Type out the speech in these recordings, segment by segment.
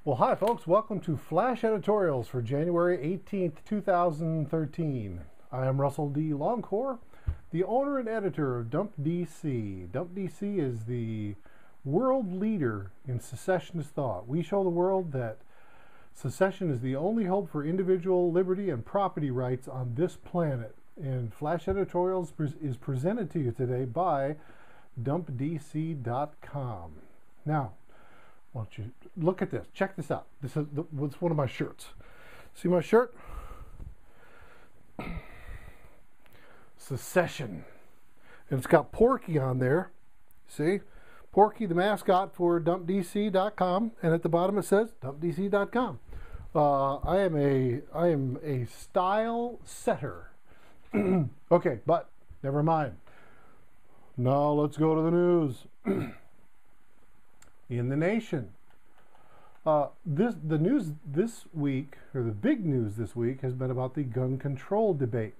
Well, hi folks, welcome to Flash Editorials for January 18th, 2013. I am Russell D. Longcore, the owner and editor of Dump DC. Dump DC is the world leader in secessionist thought. We show the world that secession is the only hope for individual liberty and property rights on this planet. And Flash Editorials is presented to you today by dumpdc.com. Now, why don't you look at this? Check this out. This is what's one of my shirts. See my shirt? Secession. And it's got Porky on there. See? Porky, the mascot for dumpdc.com, and at the bottom it says dumpdc.com. I am a style setter. Okay, but never mind. Now let's go to the news. In the nation, the news this week, or the big news this week, has been about the gun control debate.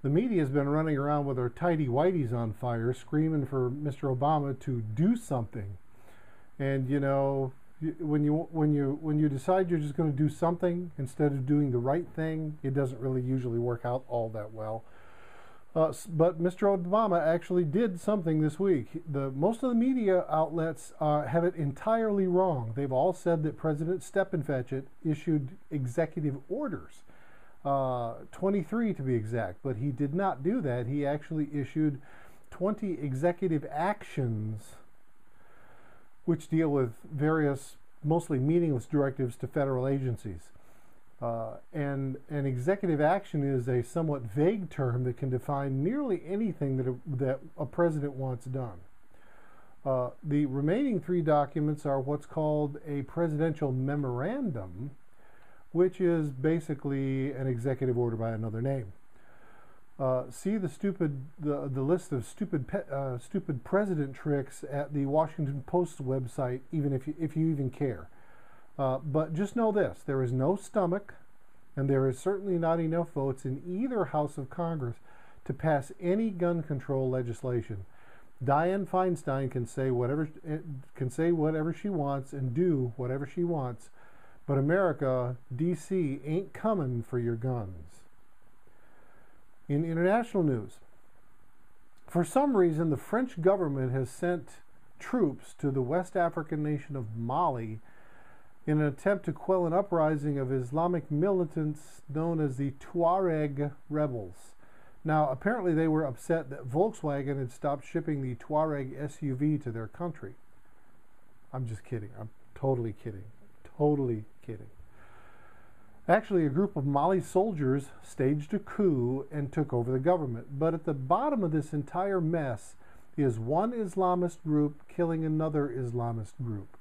The media has been running around with their tidy whities on fire, screaming for Mr. Obama to do something. And you know, when you decide you're just going to do something instead of doing the right thing, it doesn't really usually work out all that well. But Mr. Obama actually did something this week. Most of the media outlets have it entirely wrong. They've all said that President Steppenfetchit issued executive orders, 23 to be exact, but he did not do that. He actually issued 20 executive actions which deal with various, mostly meaningless directives to federal agencies. And an executive action is a somewhat vague term that can define nearly anything that a president wants done. The remaining three documents are what's called a presidential memorandum, which is basically an executive order by another name. See the list of stupid president tricks at the Washington Post website, even if you even care. But just know this, there is no stomach, and there is certainly not enough votes in either House of Congress to pass any gun control legislation. Dianne Feinstein can say whatever she wants and do whatever she wants, but America, D.C., ain't coming for your guns. In international news, for some reason, the French government has sent troops to the West African nation of Mali in an attempt to quell an uprising of Islamic militants known as the Tuareg rebels. Now, apparently they were upset that Volkswagen had stopped shipping the Tuareg SUV to their country. I'm just kidding. I'm totally kidding. Totally kidding. Actually, a group of Mali soldiers staged a coup and took over the government. But at the bottom of this entire mess is one Islamist group killing another Islamist group.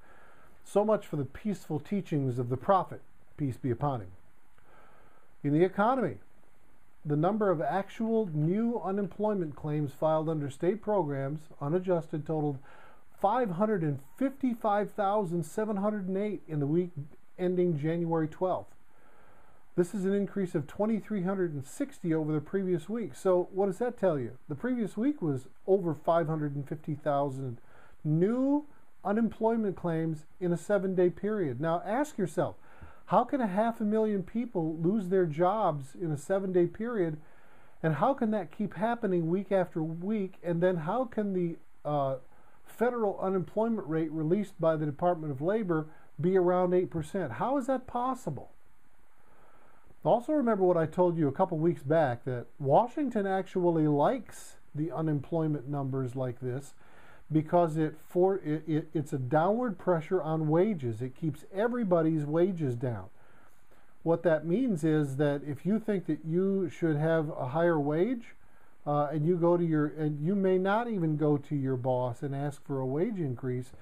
So much for the peaceful teachings of the Prophet, peace be upon him. In the economy, the number of actual new unemployment claims filed under state programs, unadjusted, totaled 555,708 in the week ending January 12th. This is an increase of 2,360 over the previous week. So what does that tell you? The previous week was over 550,000 new unemployment claims in a 7-day period. Now ask yourself, how can 500,000 people lose their jobs in a 7-day period, and how can that keep happening week after week, and then how can the federal unemployment rate released by the Department of Labor be around 8%? How is that possible? Also remember what I told you a couple weeks back, that Washington actually likes the unemployment numbers like this because it's a downward pressure on wages. It keeps everybody's wages down. What that means is that if you think that you should have a higher wage, and you may not even go to your boss and ask for a wage increase,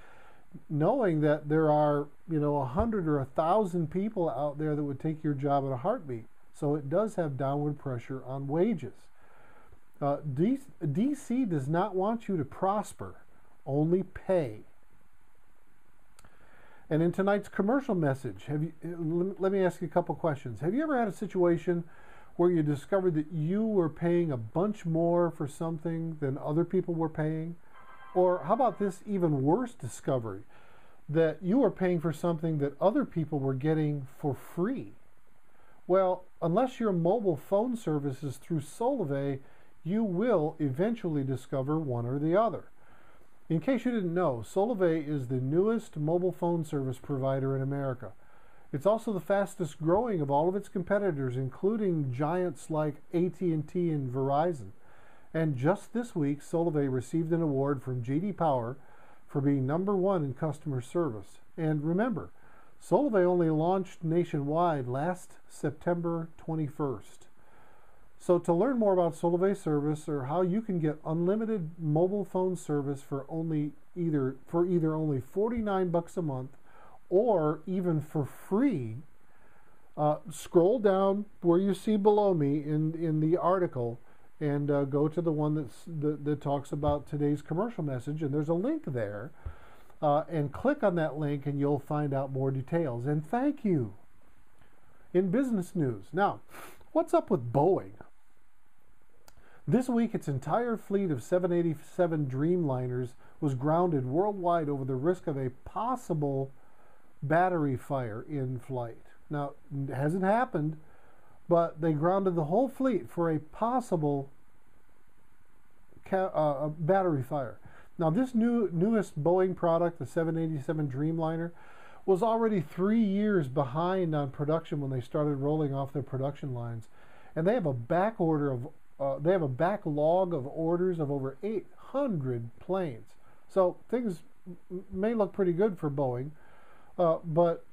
knowing that there are 100 or 1,000 people out there that would take your job in a heartbeat. So it does have downward pressure on wages. DC does not want you to prosper, only pay. And in tonight's commercial message, let me ask you a couple questions. Have you ever had a situation where you discovered that you were paying a bunch more for something than other people were paying? Or how about this even worse discovery? that you were paying for something that other people were getting for free. Well, unless your mobile phone service is through Solvay, you will eventually discover one or the other. In case you didn't know, Solvay is the newest mobile phone service provider in America. It's also the fastest growing of all of its competitors, including giants like AT&T and Verizon. And just this week, Solvay received an award from J.D. Power for being #1 in customer service. And remember, Solvay only launched nationwide last September 21st. So to learn more about Solvay service or how you can get unlimited mobile phone service for either only $49 a month or even for free, scroll down where you see below me in the article and go to the one that talks about today's commercial message, and there's a link there. And click on that link and you'll find out more details. And thank you. In business news. Now, what's up with Boeing? This week, its entire fleet of 787 Dreamliners was grounded worldwide over the risk of a possible battery fire in flight. Now, it hasn't happened, but they grounded the whole fleet for a possible battery fire. Now, this newest Boeing product, the 787 Dreamliner, was already 3 years behind on production when they started rolling off their production lines, and they have a backlog of orders of over 800 planes. So things may look pretty good for Boeing, but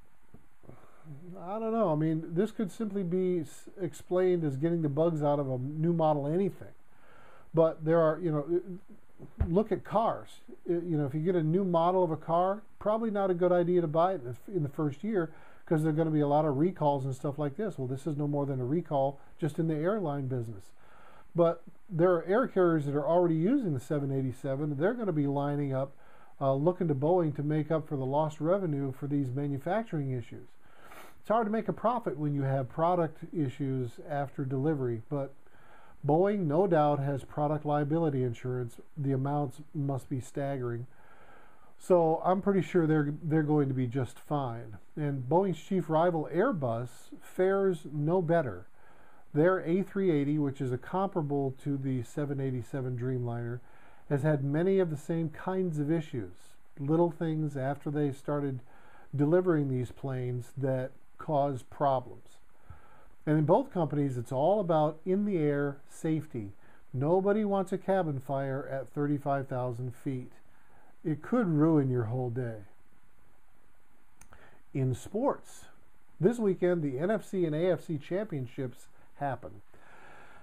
I don't know. I mean, this could simply be explained as getting the bugs out of a new model anything. But there are, look at cars. If you get a new model of a car, probably not a good idea to buy it in the first year because there are going to be a lot of recalls and stuff like this. Well, this is no more than a recall just in the airline business. But there are air carriers that are already using the 787. They're going to be lining up, looking to Boeing to make up for the lost revenue for these manufacturing issues. It's hard to make a profit when you have product issues after delivery, but Boeing, no doubt, has product liability insurance. The amounts must be staggering. So I'm pretty sure they're going to be just fine. And Boeing's chief rival, Airbus, fares no better. Their A380, which is a comparable to the 787 Dreamliner, has had many of the same kinds of issues. Little things after they started delivering these planes that cause problems. And in both companies, it's all about in-the-air safety. Nobody wants a cabin fire at 35,000 feet. It could ruin your whole day. In sports, this weekend, the NFC and AFC championships happen.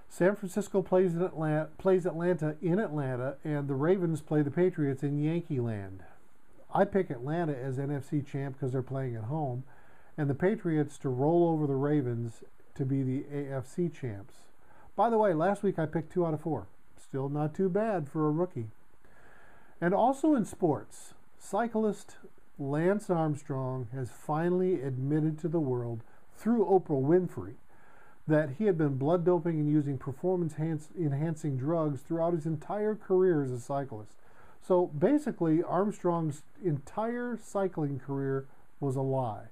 San Francisco plays Atlanta in Atlanta, and the Ravens play the Patriots in Yankee Land. I pick Atlanta as NFC champ because they're playing at home, and the Patriots to roll over the Ravens to be the AFC champs. By the way, last week I picked 2 out of 4. Still not too bad for a rookie. And also in sports, cyclist Lance Armstrong has finally admitted to the world through Oprah Winfrey that he had been blood doping and using performance-enhancing drugs throughout his entire career as a cyclist. So basically, Armstrong's entire cycling career was a lie.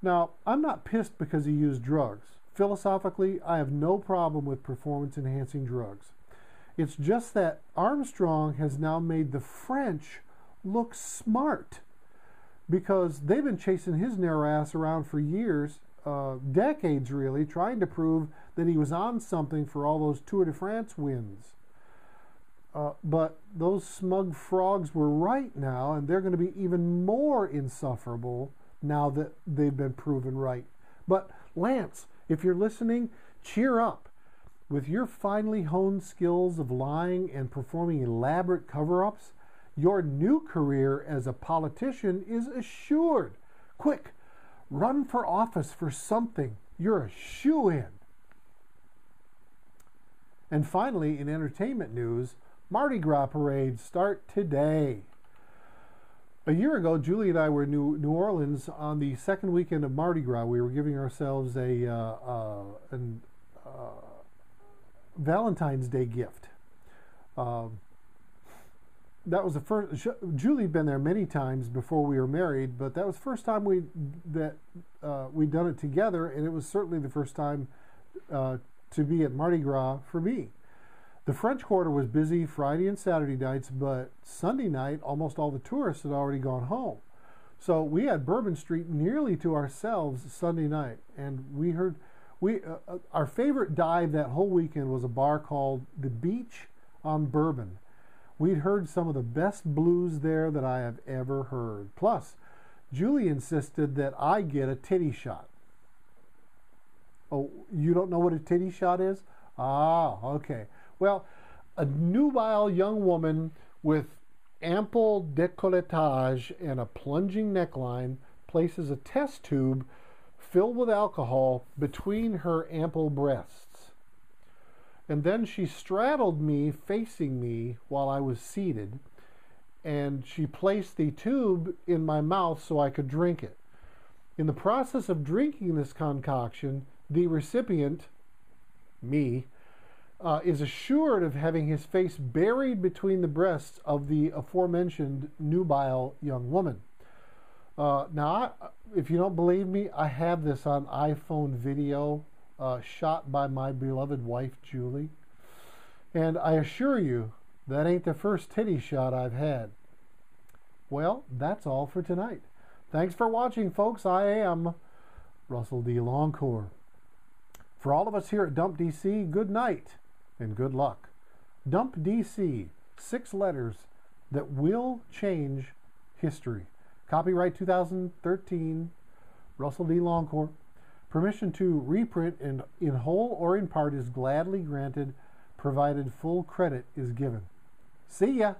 Now, I'm not pissed because he used drugs. Philosophically, I have no problem with performance-enhancing drugs. It's just that Armstrong has now made the French look smart because they've been chasing his narrow ass around for years, decades really, trying to prove that he was on something for all those Tour de France wins. But those smug frogs were right now, and they're going to be even more insufferable now that they've been proven right. But Lance, if you're listening, cheer up. With your finely honed skills of lying and performing elaborate cover-ups, your new career as a politician is assured. Quick, run for office for something. You're a shoo-in. And finally, in entertainment news, Mardi Gras parades start today. A year ago, Julie and I were in New Orleans on the second weekend of Mardi Gras. We were giving ourselves a Valentine's Day gift. that was the first. Julie'd been there many times before we were married, but that was the first time we'd done it together, and it was certainly the first time to be at Mardi Gras for me. The French Quarter was busy Friday and Saturday nights, but Sunday night, almost all the tourists had already gone home. So we had Bourbon Street nearly to ourselves Sunday night, and our favorite dive that whole weekend was a bar called The Beach on Bourbon. We'd heard some of the best blues there that I have ever heard. Plus, Julie insisted that I get a titty shot. Oh, you don't know what a titty shot is? Ah, okay. Well, a nubile young woman with ample décolletage and a plunging neckline places a test tube filled with alcohol between her ample breasts. And then she straddled me, facing me, while I was seated, and she placed the tube in my mouth so I could drink it. In the process of drinking this concoction, the recipient, me, is assured of having his face buried between the breasts of the aforementioned nubile young woman. Now, if you don't believe me, I have this on iPhone video shot by my beloved wife, Julie. And I assure you, that ain't the first titty shot I've had. Well, that's all for tonight. Thanks for watching, folks. I am Russell D. Longcore. For all of us here at Dump DC, good night and good luck. Dump DC, 6 letters that will change history. Copyright 2013, Russell D. Longcore. Permission to reprint in whole or in part is gladly granted, provided full credit is given. See ya!